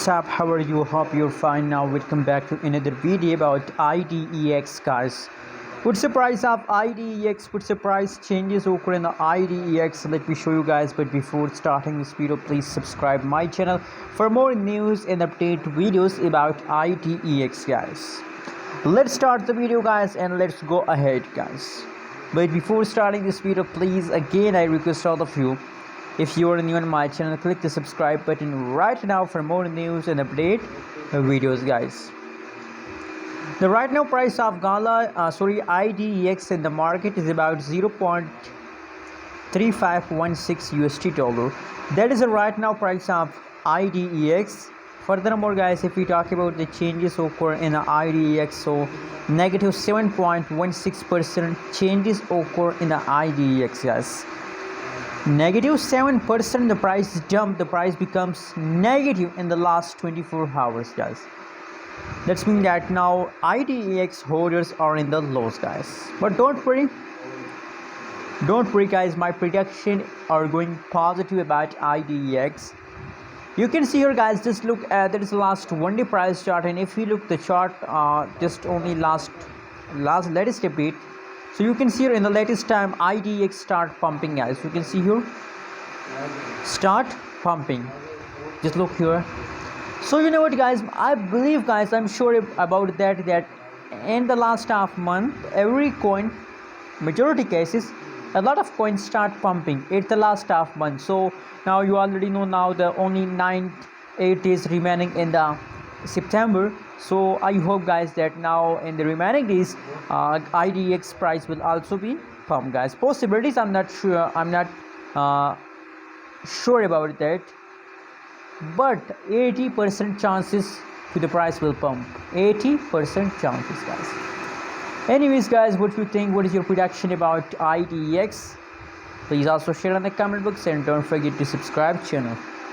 What's up, how are you? Hope you're fine. Now welcome back to another video about IDEX guys. What's the price of IDEX? What's the price changes occur in the IDEX? Let me show you guys, but before starting this video, please subscribe my channel for more news and update videos about IDEX guys. Let's start the video guys and let's go ahead guys. But before starting this video, please again I request all of you, if you are new on my channel, click the subscribe button right now for more news and update videos guys. The right now price of IDEX in the market is about 0.3516 USD dollar. That is the right now price of IDEX. Furthermore guys, if we talk about the changes occur in the IDEX, so negative 7.16% changes occur in the IDEX guys. Negative 7%, the price jump, the price becomes negative in the last 24 hours guys. That's mean that now IDEX holders are in the loss guys. But don't worry guys, my prediction are going positive about IDEX. You can see here guys, just look at that is the last 1 day price chart, and if you look the chart just only latest update. So you can see here in the latest time IDEX start pumping guys. You can see here start pumping. Just look here. So you know what guys, I believe guys, I'm sure about that in the last half month every coin, majority cases, a lot of coins start pumping at the last half month. So now you already know now the only 8 days remaining in the September. So I hope guys that now in the remaining days IDEX price will also be pumped guys. Possibilities, I'm not sure about that, but 80% chances to the price will pump. 80% chances guys. Anyways guys, what you think, what is your prediction about IDEX? Please also share in the comment box and don't forget to subscribe channel.